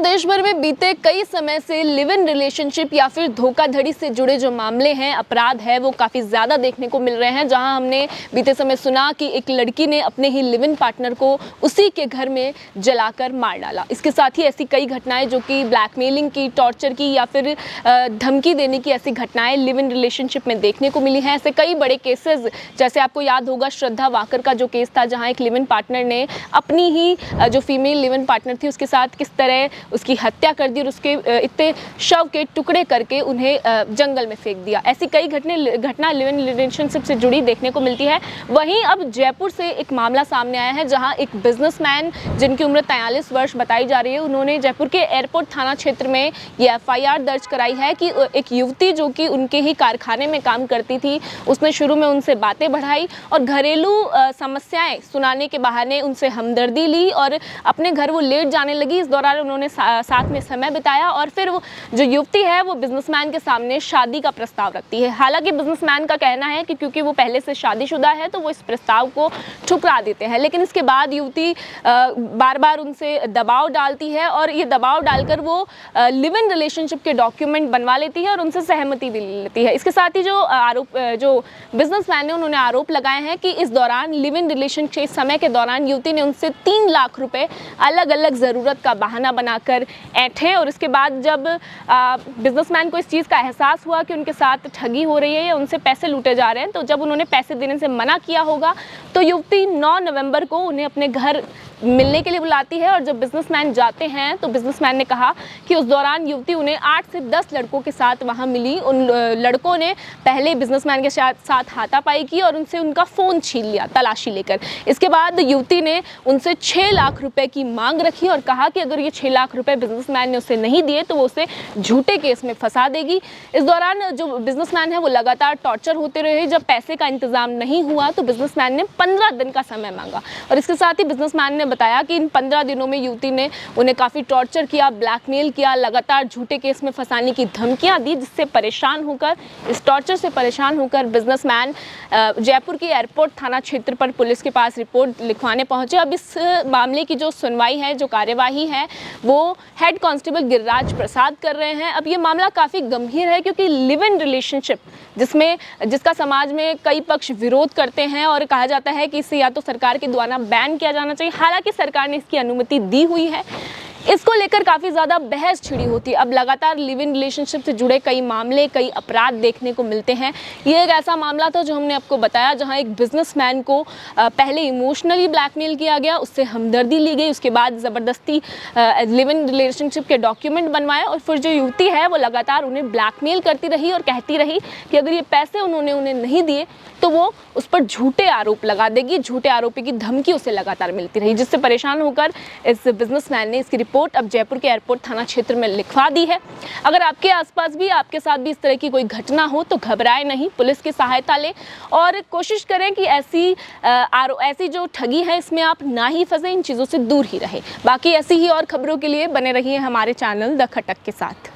देश भर में बीते कई समय से लिव इन रिलेशनशिप या फिर धोखाधड़ी से जुड़े जो मामले हैं, अपराध है, वो काफ़ी ज़्यादा देखने को मिल रहे हैं। जहां हमने बीते समय सुना कि एक लड़की ने अपने ही लिव इन पार्टनर को उसी के घर में जलाकर मार डाला। इसके साथ ही ऐसी कई घटनाएं जो कि ब्लैकमेलिंग की, टॉर्चर की या फिर धमकी देने की ऐसी घटनाएं लिव इन रिलेशनशिप में देखने को मिली हैं। ऐसे कई बड़े केसेस, जैसे आपको याद होगा श्रद्धा वाकर का जो केस था, जहाँ एक लिव इन पार्टनर ने अपनी ही जो फीमेल लिव इन पार्टनर थी उसके साथ किस तरह उसकी हत्या कर दी और उसके इतने शव के टुकड़े करके उन्हें जंगल में फेंक दिया। ऐसी कई घटना लिव इन रिलेशनशिप से जुड़ी देखने को मिलती है। वहीं अब जयपुर से एक मामला सामने आया है, जहां एक बिजनेसमैन जिनकी उम्र 43 वर्ष बताई जा रही है, उन्होंने जयपुर के एयरपोर्ट थाना क्षेत्र में ये FIR दर्ज कराई है कि एक युवती जो कि उनके ही कारखाने में काम करती थी, उसने शुरू में उनसे बातें बढ़ाई और घरेलू समस्याएं सुनाने के बहाने उनसे हमदर्दी ली और अपने घर वो लेट जाने लगी। इस दौरान उन्होंने साथ में समय बिताया और फिर वो जो युवती है वो बिजनेसमैन के सामने शादी का प्रस्ताव रखती है। हालांकि बिजनेसमैन का कहना है कि क्योंकि वो पहले से शादीशुदा है तो वो इस प्रस्ताव को ठुकरा देते हैं, लेकिन इसके बाद युवती बार बार उनसे दबाव डालती है और ये दबाव डालकर वो लिव इन रिलेशनशिप के डॉक्यूमेंट बनवा लेती है और उनसे सहमति भी ले लेती है। इसके साथ ही जो बिजनेसमैन ने उन्होंने आरोप लगाए हैं कि इस दौरान लिव इन रिलेशन के समय के दौरान युवती ने उनसे 3 लाख रुपए अलग अलग ज़रूरत का बहाना बनाकर ऐंठे और इसके बाद जब बिजनेसमैन को इस चीज़ का एहसास हुआ कि उनके साथ ठगी हो रही है या उनसे पैसे लूटे जा रहे हैं, तो जब उन्होंने पैसे देने से मना किया होगा तो युवती 9 नवंबर को उन्हें अपने घर मिलने के लिए बुलाती है और जब बिजनेसमैन जाते हैं तो बिजनेसमैन ने कहा कि उस दौरान युवती उन्हें 8 से 10 लड़कों के साथ वहां मिली। उन लड़कों ने पहले बिजनेसमैन के साथ हाथापाई की और उनसे उनका फ़ोन छीन लिया तलाशी लेकर। इसके बाद युवती ने उनसे 6 लाख रुपए की मांग रखी और कहा कि अगर ये 6 लाख रुपए बिजनेसमैन ने उसे नहीं दिए तो वो उसे झूठे केस में फंसा देगी। इस दौरान जो बिजनेसमैन है वो लगातार टॉर्चर होते रहे। जब पैसे का इंतजाम नहीं हुआ तो बिजनेसमैन ने 15 दिन का समय मांगा और इसके साथ ही बिजनेसमैन ने बताया कि इन 15 दिनों में युवती ने उन्हें काफ़ी टॉर्चर किया, ब्लैकमेल किया, लगातार झूठे केस में फंसाने की धमकियां दी, जिससे परेशान होकर, इस टॉर्चर से परेशान होकर बिजनेसमैन जयपुर के एयरपोर्ट थाना क्षेत्र पर पुलिस के पास रिपोर्ट लिखवाने पहुंचे। अब इस मामले की जो सुनवाई है, जो कार्यवाही है, वो हेड कांस्टेबल गिरिराज प्रसाद कर रहे हैं। अब ये मामला काफ़ी गंभीर है क्योंकि लिव इन रिलेशनशिप जिसका समाज में कई पक्ष विरोध करते हैं और कहा जाता है कि इसे या तो सरकार के द्वारा बैन किया जाना चाहिए। हालांकि सरकार ने इसकी अनुमति दी हुई है। इसको लेकर काफ़ी ज़्यादा बहस छिड़ी होती है। अब लगातार लिव इन रिलेशनशिप से जुड़े कई मामले, कई अपराध देखने को मिलते हैं। ये एक ऐसा मामला था जो हमने आपको बताया, जहां एक बिजनेसमैन को पहले इमोशनली ब्लैकमेल किया गया, उससे हमदर्दी ली गई, उसके बाद ज़बरदस्ती लिव इन रिलेशनशिप के डॉक्यूमेंट बनवाए और फिर जो युवती है वो लगातार उन्हें ब्लैकमेल करती रही और कहती रही कि अगर ये पैसे उन्होंने उन्हें नहीं दिए तो वो उस पर झूठे आरोप लगा देगी। झूठे आरोपी की धमकी उसे लगातार मिलती रही, जिससे परेशान होकर इस बिजनेसमैन ने इसकी रिपोर्ट अब जयपुर के एयरपोर्ट थाना क्षेत्र में लिखवा दी है। अगर आपके आसपास भी, आपके साथ भी इस तरह की कोई घटना हो तो घबराएं नहीं, पुलिस की सहायता लें और कोशिश करें कि ऐसी जो ठगी है इसमें आप ना ही फंसे, इन चीज़ों से दूर ही रहें। बाकी ऐसी ही और खबरों के लिए बने रहिए हमारे चैनल द खटक के साथ।